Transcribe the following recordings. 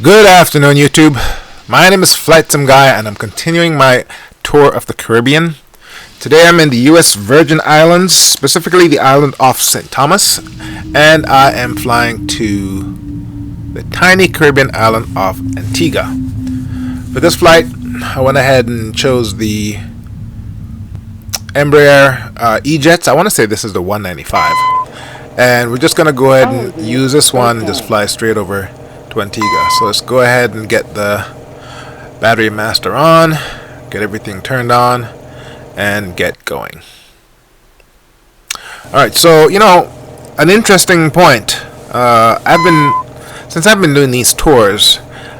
Good afternoon, YouTube. My name is Flightsimguy, and I'm continuing my tour of the Caribbean. Today I'm in the U.S. Virgin Islands, specifically the island of St. Thomas, and I am flying to the tiny Caribbean island of Antigua. For this flight, I went ahead and chose the Embraer E-Jets. I want to say this is the 195. And we're just going to go ahead and use this one and just fly straight over to Antigua. So let's go ahead and get the battery master on, get everything turned on, and get going. Alright, so an interesting point. Since I've been doing these tours,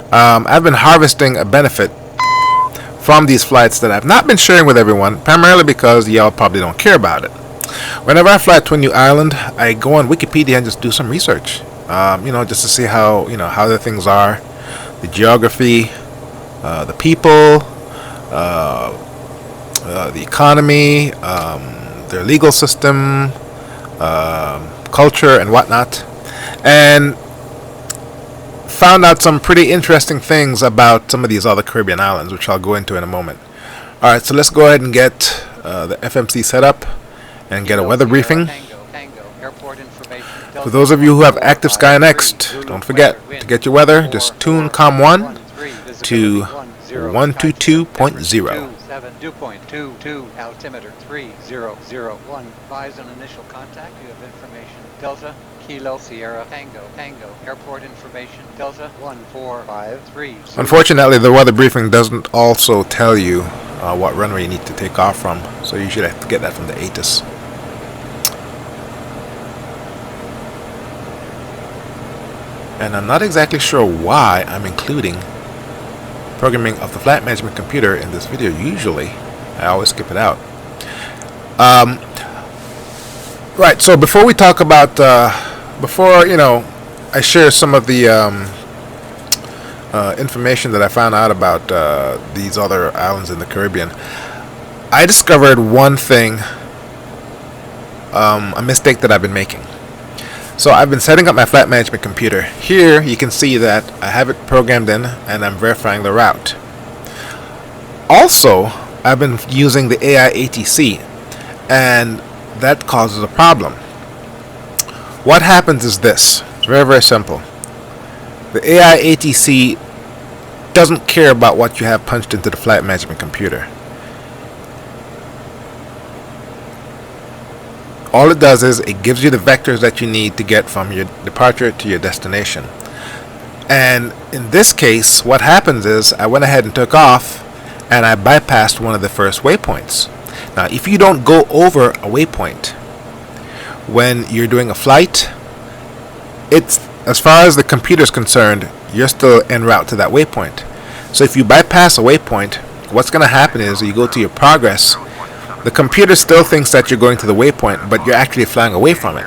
I've been harvesting a benefit from these flights that I've not been sharing with everyone, primarily because y'all probably don't care about it. Whenever I fly to a new island, I go on Wikipedia and just do some research. Just to see how the things are, the geography, the people, the economy, their legal system, culture, and whatnot, and found out some pretty interesting things about some of these other Caribbean islands, which I'll go into in a moment. Alright, so let's go ahead and get the FMC set up and get a weather briefing. For those of you who have active SkyNext, don't forget to get your weather. Just tune COM1 to 122.0. Dew point 22, altimeter 3001. Advise on initial contact. You have information. Delta, Kilo, Sierra, Tango, airport information. Delta 1453. Unfortunately, the weather briefing doesn't also tell you what runway you need to take off from, so you should have to get that from the ATIS. And I'm not exactly sure why I'm including programming of the flight management computer in this video. Usually I always skip it out. Right, so before we talk about I share some of the information that I found out about these other islands in the Caribbean, I discovered one thing, a mistake that I've been making. So I've been setting up my flight management computer. Here you can see that I have it programmed in and I'm verifying the route. Also, I've been using the AI ATC, and that causes a problem. What happens is this. It's very, very simple. The AI ATC doesn't care about what you have punched into the flight management computer. All it does is it gives you the vectors that you need to get from your departure to your destination. And in this case, what happens is I went ahead and took off and I bypassed one of the first waypoints. Now, if you don't go over a waypoint when you're doing a flight, it's, as far as the computer is concerned, you're still en route to that waypoint. So if you bypass a waypoint, what's going to happen is you go to your progress. The computer still thinks that you're going to the waypoint, but you're actually flying away from it.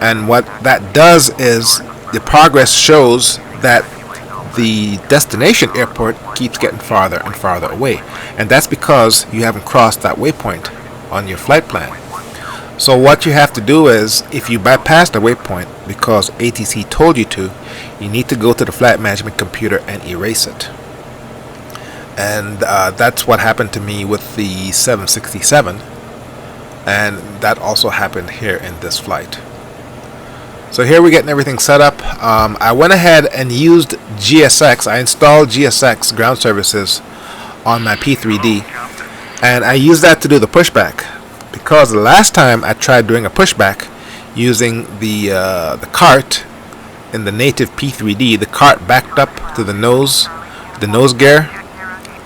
And what that does is the progress shows that the destination airport keeps getting farther and farther away. And that's because you haven't crossed that waypoint on your flight plan. So what you have to do is, if you bypass the waypoint because ATC told you to, you need to go to the flight management computer and erase it. And that's what happened to me with the 767, and that also happened here in this flight. So here we're getting everything set up. I went ahead and used GSX. I installed GSX ground services on my P3D, and I used that to do the pushback, because the last time I tried doing a pushback using the cart in the native P3D, the cart backed up to the nose gear,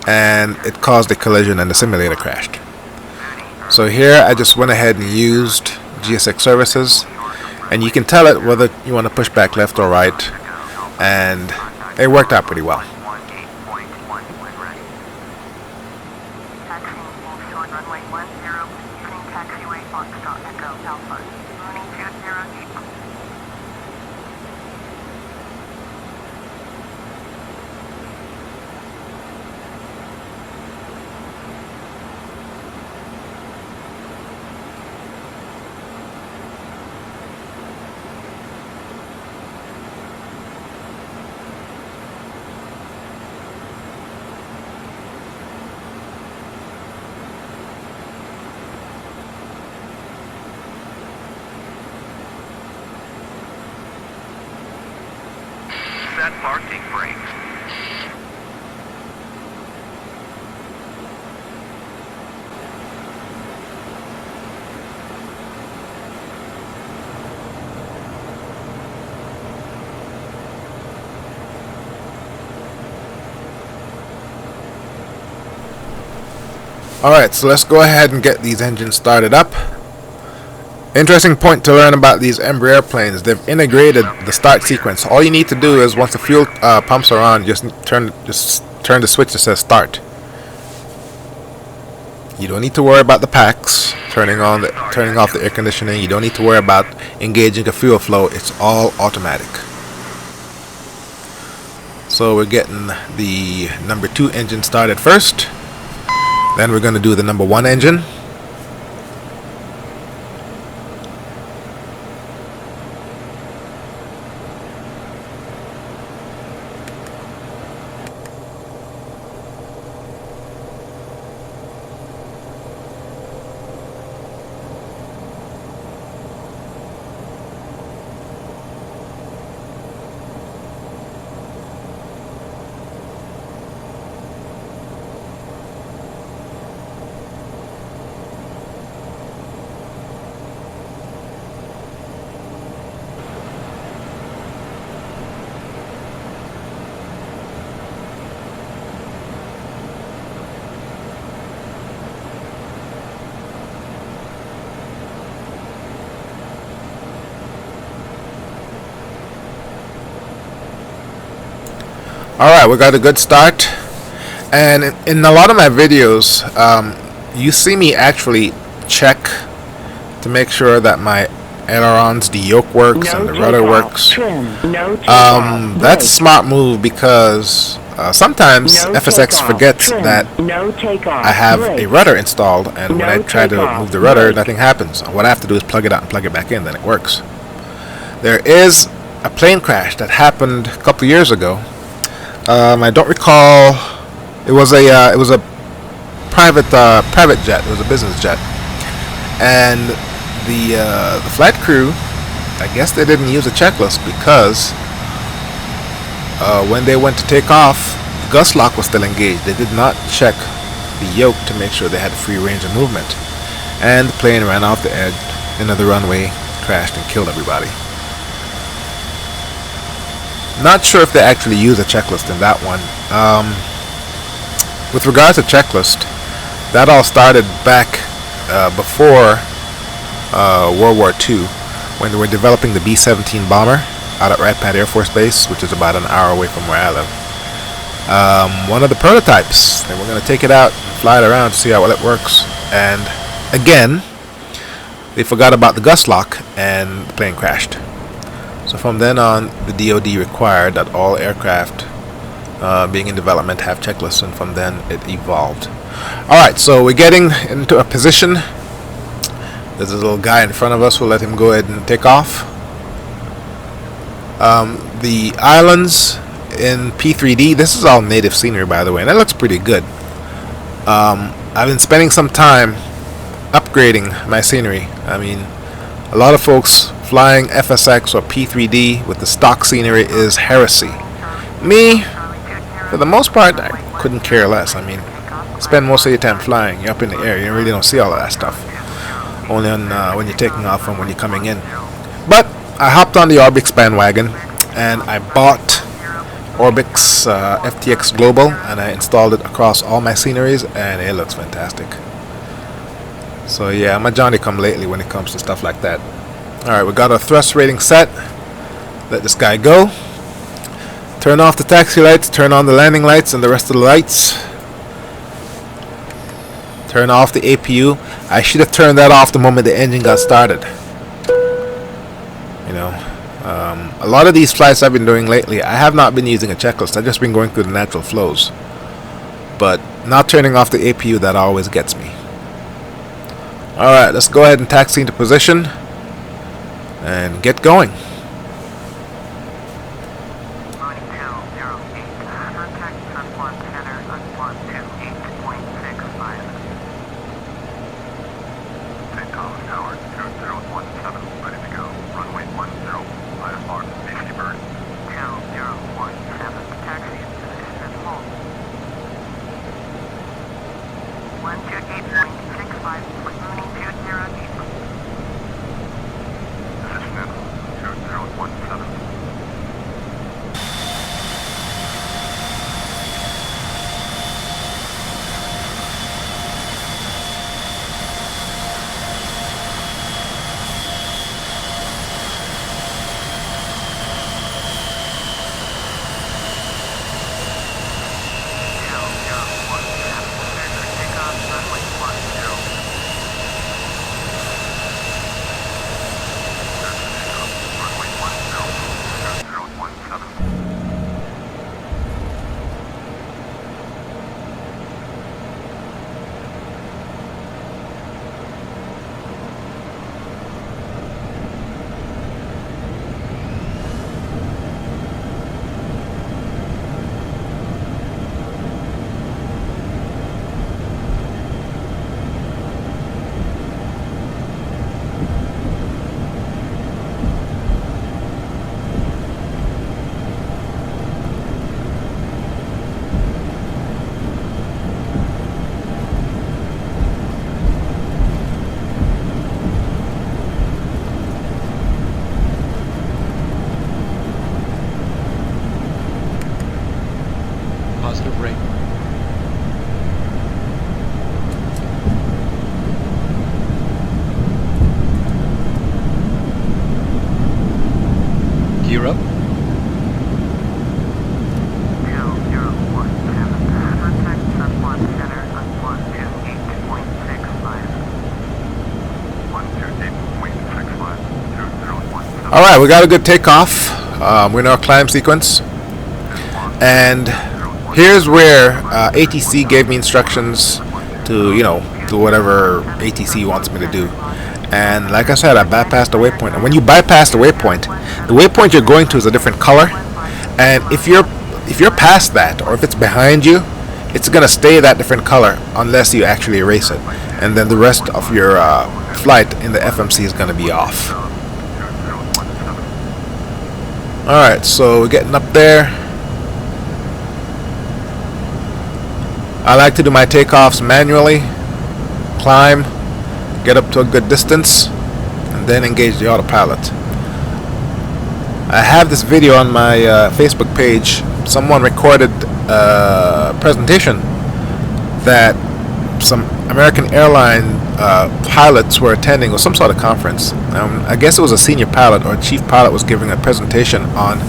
and it caused a collision and the simulator crashed. So here I just went ahead and used GSX services, and you can tell it whether you want to push back left or right, and it worked out pretty well. set parking brake. Alright, so let's go ahead and get these engines started up. Interesting point to learn about these Embraer airplanes. They've integrated the start sequence. All you need to do is once the fuel pumps are on, just turn the switch that says start. You don't need to worry about the packs turning off the air conditioning. You don't need to worry about engaging a fuel flow. It's all automatic. So we're getting the number 2 engine started first. Then we're going to do the number 1 engine. Alright, we got a good start, and in a lot of my videos you see me actually check to make sure that my ailerons, the yoke works, and the rudder works. That's a smart move because sometimes FSX forgets that I have a rudder installed, and when I try to move the rudder, nothing happens. What I have to do is plug it out and plug it back in, then it works. There is a plane crash that happened a couple years ago. I don't recall. It was a private jet. It was a business jet, and the flight crew, I guess they didn't use a checklist because when they went to take off, the gust lock was still engaged. They did not check the yoke to make sure they had free range of movement, and the plane ran off the edge into the runway, crashed, and killed everybody. Not sure if they actually use a checklist in that one. With regards to checklist, that all started back before World War II, when they were developing the B-17 bomber out at Wright Pat Air Force Base, which is about an hour away from where I live. One of the prototypes, they were going to take it out and fly it around to see how well it works. And again, they forgot about the gust lock and the plane crashed. So from then on, the DoD required that all aircraft being in development have checklists, and from then it evolved. Alright, so we're getting into a position. There's a little guy in front of us. We'll let him go ahead and take off. The islands in P3D, this is all native scenery, by the way, and that looks pretty good. I've been spending some time upgrading my scenery. I mean, a lot of folks flying FSX or P3D with the stock scenery is heresy. Me, for the most part, I couldn't care less. I mean, spend most of your time flying. You're up in the air. You really don't see all of that stuff. Only on when you're taking off and when you're coming in. But I hopped on the Orbix bandwagon and I bought Orbix FTX Global, and I installed it across all my sceneries, and it looks fantastic. So yeah, I'm a Johnny-come-lately when it comes to stuff like that. Alright, we got our thrust rating set. Let this guy go. Turn off the taxi lights, turn on the landing lights and the rest of the lights. Turn off the APU. I should have turned that off the moment the engine got started. You know, a lot of these flights I've been doing lately, I have not been using a checklist. I've just been going through the natural flows. But not turning off the APU, that always gets me. Alright, let's go ahead and taxi into position and get going. Ready to go. Runway 10, IFR, safety bird. 201. Gear up. 2017. Contact Sun1 Center on 128.65. 128.65. 201. Alright, we got a good takeoff. We're in our climb sequence. And here's where ATC gave me instructions to, do whatever ATC wants me to do. And like I said, I bypassed the waypoint. And when you bypass the waypoint you're going to is a different color. And if you're past that, or if it's behind you, it's gonna stay that different color unless you actually erase it. And then the rest of your flight in the FMC is gonna be off. Alright, so we're getting up there. I like to do my takeoffs manually, climb, get up to a good distance, and then engage the autopilot. I have this video on my Facebook page. Someone recorded a presentation that some American airline pilots were attending, or some sort of conference. I guess it was a senior pilot or a chief pilot was giving a presentation on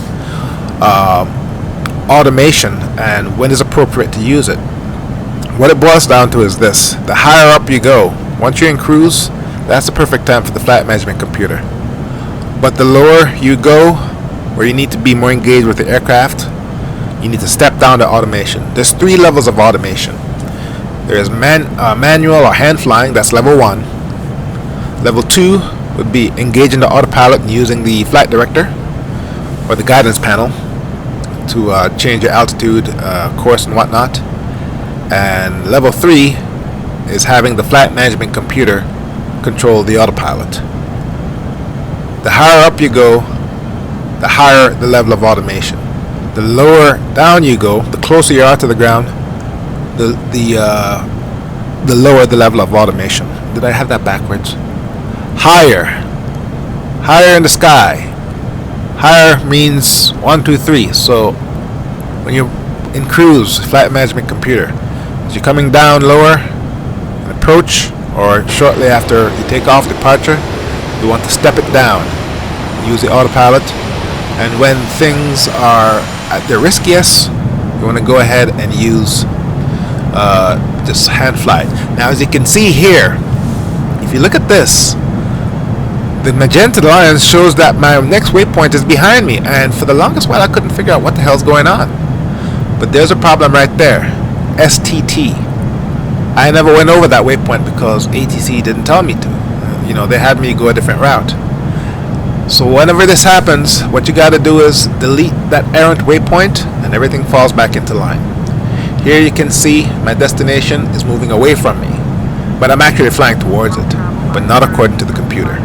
automation and when is appropriate to use it. What it boils down to is this: the higher up you go, once you're in cruise, that's the perfect time for the flight management computer. But the lower you go, where you need to be more engaged with the aircraft, you need to step down to automation. There's 3 levels of automation. There's manual or hand flying, that's level 1. Level 2 would be engaging the autopilot and using the flight director or the guidance panel to change your altitude, course and whatnot. And level 3 is having the flight management computer control the autopilot. The higher up you go, the higher the level of automation. The lower down you go, the closer you are to the ground, the lower the level of automation. Did I have that backwards? Higher in the sky. Higher means 1, 2, 3. So when you're in cruise, flight management computer, as you're coming down lower, approach, or shortly after you take off departure, you want to step it down, use the autopilot. And when things are at their riskiest, you want to go ahead and use just hand fly. Now, as you can see here, if you look at this, the magenta line shows that my next waypoint is behind me, and for the longest while I couldn't figure out what the hell's going on. But there's a problem right there. STT. I never went over that waypoint because ATC didn't tell me to. They had me go a different route. So whenever this happens, what you got to do is delete that errant waypoint and everything falls back into line. Here you can see my destination is moving away from me, but I'm actually flying towards it, but not according to the computer.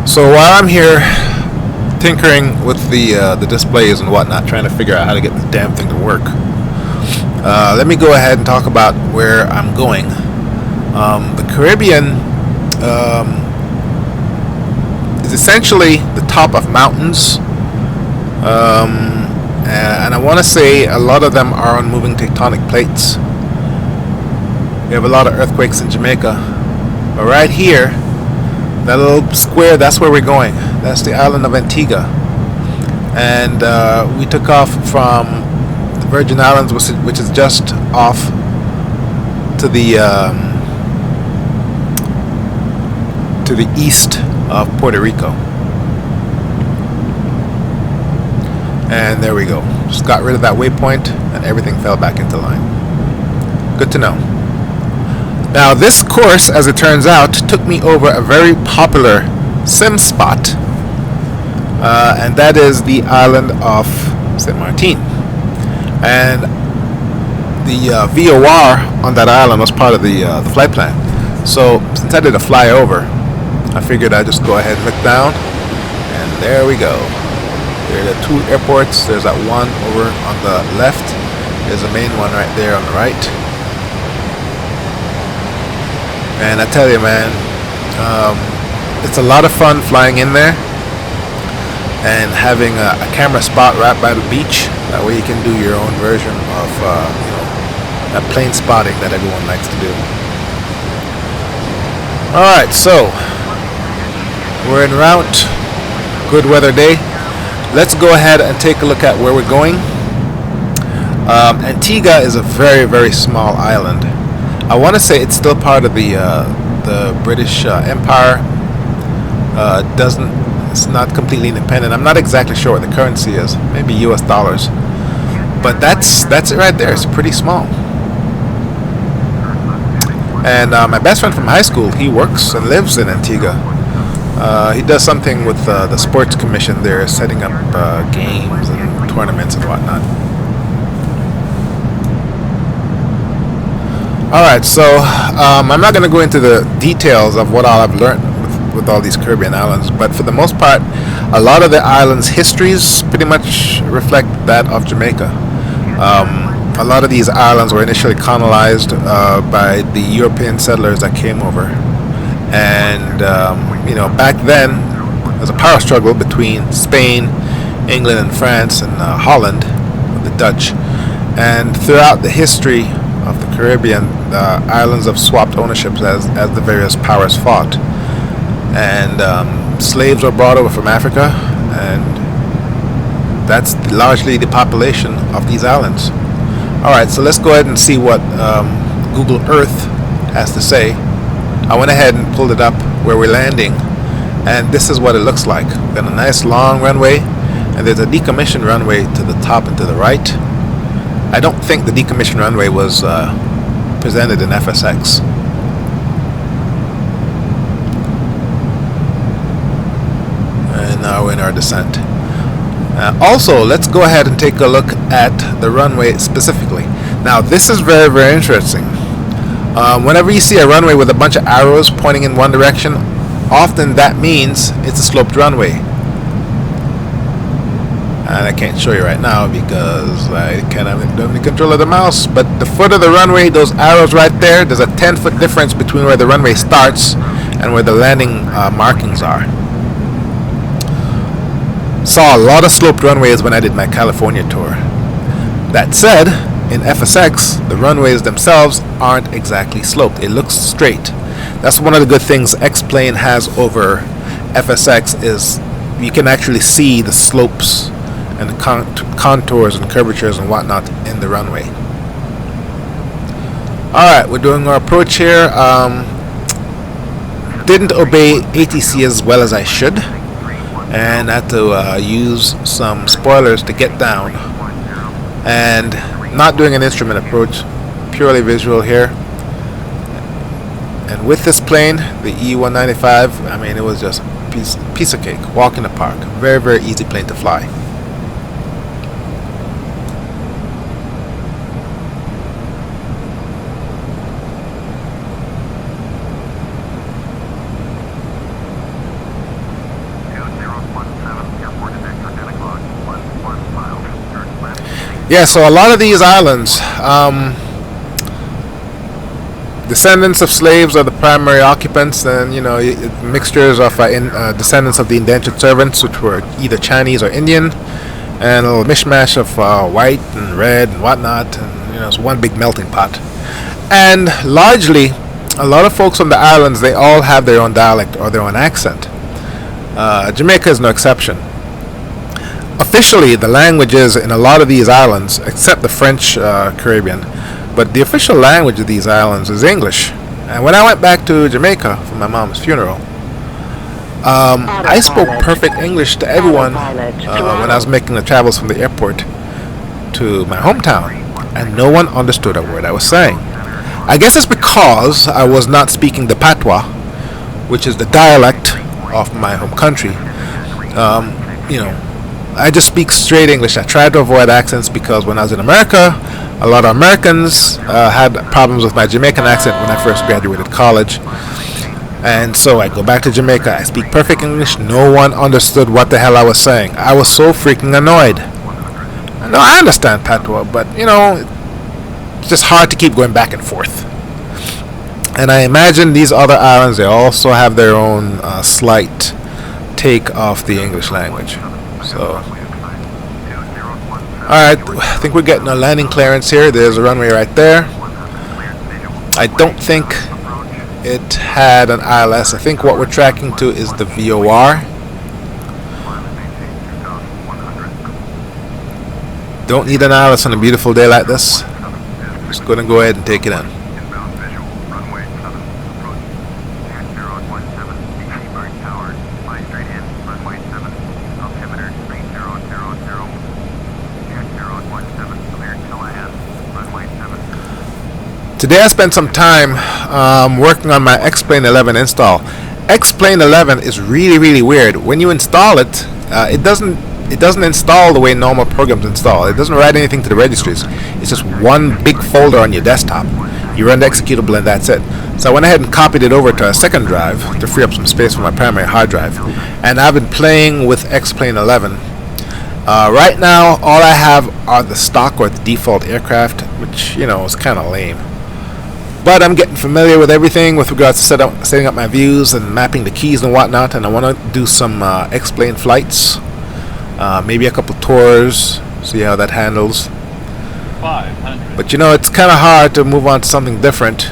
So while I'm here tinkering with the displays and whatnot, trying to figure out how to get this damn thing to work, let me go ahead and talk about where I'm going. The Caribbean is essentially the top of mountains, and I want to say a lot of them are on moving tectonic plates. We have a lot of earthquakes in Jamaica, but right here, that little square, that's where we're going. That's the island of Antigua. And we took off from the Virgin Islands, which is just off to the to the east of Puerto Rico. And there we go. Just got rid of that waypoint and everything fell back into line. Good to know. Now this course, as it turns out, took me over a very popular sim spot, and that is the island of Saint Martin. And the VOR on that island was part of the flight plan. So since I did a flyover, I figured I'd just go ahead and look down, and there we go. There are the two airports. There's that one over on the left. There's the main one right there on the right. And I tell you, man, it's a lot of fun flying in there and having a camera spot right by the beach. That way you can do your own version of that plane spotting that everyone likes to do. Alright, so we're en route. Good weather day. Let's go ahead and take a look at where we're going. Antigua is a very, very small island. I want to say it's still part of the British Empire. It's not completely independent. I'm not exactly sure what the currency is. Maybe US dollars. But that's it right there. It's pretty small. And my best friend from high school, he works and lives in Antigua. He does something with the sports commission there, setting up games and tournaments and whatnot. Alright, so I'm not going to go into the details of what all I've learned with all these Caribbean islands, but for the most part, a lot of the islands' histories pretty much reflect that of Jamaica. A lot of these islands were initially colonized by the European settlers that came over. And, back then, there was a power struggle between Spain, England, and France, and Holland, the Dutch. And throughout the history of the Caribbean, the islands have swapped ownerships as the various powers fought. And slaves were brought over from Africa, and that's largely the population of these islands. Alright, so let's go ahead and see what Google Earth has to say. I went ahead and pulled it up where we're landing, and this is what it looks like. We've got a nice long runway, and there's a decommissioned runway to the top and to the right. I don't think the decommissioned runway was presented in FSX. And now we're in our descent. Also, let's go ahead and take a look at the runway specifically. Now, this is very, very interesting. Whenever you see a runway with a bunch of arrows pointing in one direction, often that means it's a sloped runway. And I can't show you right now because I can't have any control of the mouse, but the foot of the runway, those arrows right there, there's a 10-foot difference between where the runway starts and where the landing markings are. Saw a lot of sloped runways when I did my California tour. That said, in FSX, the runways themselves aren't exactly sloped. It looks straight. That's one of the good things X-Plane has over FSX, is you can actually see the slopes and the contours and curvatures and whatnot in the runway. Alright, we're doing our approach here. Didn't obey ATC as well as I should, and had to use some spoilers to get down. And not doing an instrument approach, purely visual here. And with this plane, the E-195, I mean, it was just a piece of cake, walk in the park. Very, very easy plane to fly. Yeah, so a lot of these islands, descendants of slaves are the primary occupants, and mixtures of descendants of the indentured servants, which were either Chinese or Indian, and a little mishmash of white and red and whatnot, and it's one big melting pot. And largely, a lot of folks on the islands, they all have their own dialect or their own accent. Jamaica is no exception. Officially, the languages in a lot of these islands, except the French Caribbean, but the official language of these islands is English. And when I went back to Jamaica for my mom's funeral, I spoke perfect English to everyone when I was making the travels from the airport to my hometown, and no one understood a word I was saying. I guess it's because I was not speaking the patois, which is the dialect of my home country. You know, I just speak straight English. I try to avoid accents because when I was in America, a lot of Americans had problems with my Jamaican accent when I first graduated college. And so I go back to Jamaica. I speak perfect English. No one understood what the hell I was saying. I was so freaking annoyed. No, I understand patois, but you know, it's just hard to keep going back and forth. And I imagine these other islands, they also have their own slight take off the English language. So, alright, I think we're getting a landing clearance here. There's a runway right there. I don't think it had an ILS. I think what we're tracking to is the VOR. Don't need an ILS on a beautiful day like this. Just gonna go ahead and take it in. Today I spent some time working on my X-Plane 11 install. X-Plane 11 is really weird. When you install it, it doesn't install the way normal programs install. It doesn't write anything to the registries. It's just one big folder on your desktop. You run the executable and that's it. So I went ahead and copied it over to a second drive to free up some space for my primary hard drive. And I've been playing with X-Plane 11. Right now, all I have are the stock or the default aircraft, which, you know, is kind of lame. But I'm getting familiar with everything with regards to setting up my views and mapping the keys and whatnot, and I want to do some X-Plane flights, maybe a couple tours, see how that handles. 500. But you know, it's kind of hard to move on to something different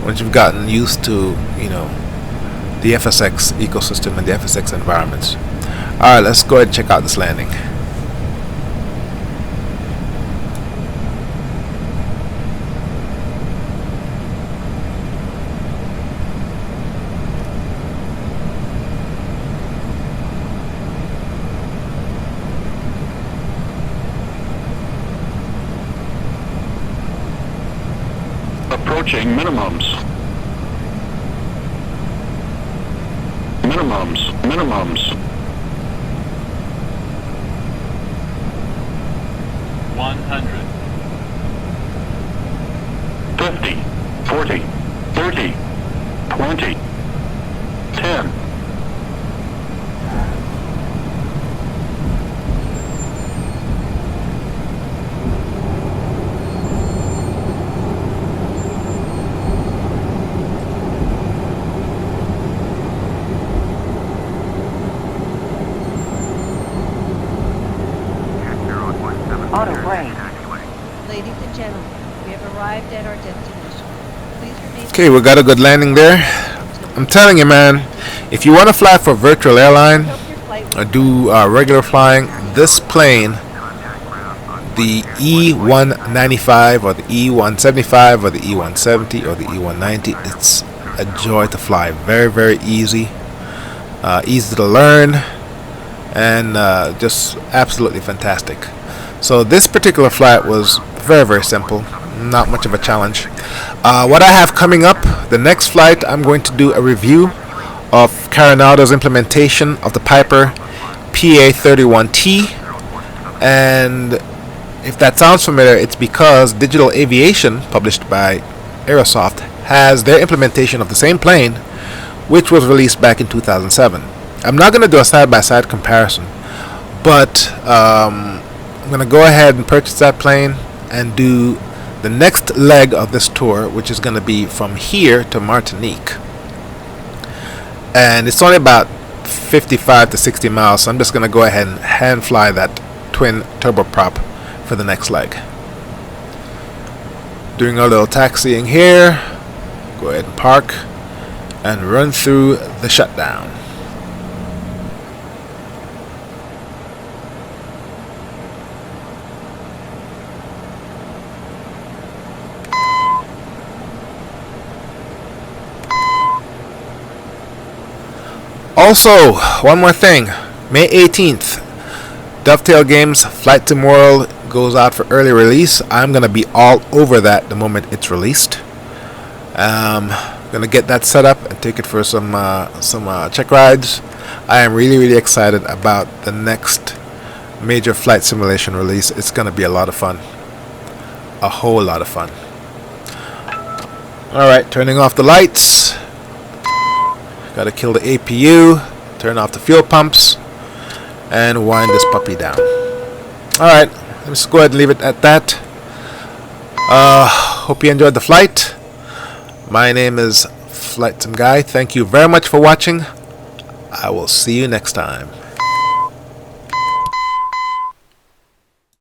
once you've gotten used to, you know, the FSX ecosystem and the FSX environments. Alright, let's go ahead and check out this landing. Approaching minimums. Minimums. 100. 50, 40, 30, 20, 10. Auto brake. Ladies and gentlemen, we have arrived at our destination. Please remain. Okay, we got a good landing there. I'm telling you, man, if you want to fly for a virtual airline or do regular flying, this plane, the E-195 or the E-175 or the E-170 or the E-190, it's a joy to fly. Very easy, easy to learn, and just absolutely fantastic. So this particular flight was very simple, not much of a challenge. What I have coming up, the next flight, I'm going to do a review of Carinado's implementation of the Piper PA-31T, and if that sounds familiar, it's because Digital Aviation, published by Aerosoft, has their implementation of the same plane, which was released back in 2007. I'm not going to do a side-by-side comparison, but I'm going to go ahead and purchase that plane and do the next leg of this tour, which is going to be from here to Martinique. And it's only about 55 to 60 miles, so I'm just going to go ahead and hand fly that twin turboprop for the next leg. Doing a little taxiing here. Go ahead and park and run through the shutdown. Also, one more thing. May 18th, Dovetail Games Flight Sim World goes out for early release. I'm going to be all over that the moment it's released. Going to get that set up and take it for some check rides. I am really excited about the next major flight simulation release. It's going to be a lot of fun. A whole lot of fun. Alright, turning off the lights. Got to kill the APU. Turn off the fuel pumps. And wind this puppy down. Alright, let's go ahead and leave it at that. Hope you enjoyed the flight. My name is Flightsimguy. Thank you very much for watching. I will see you next time.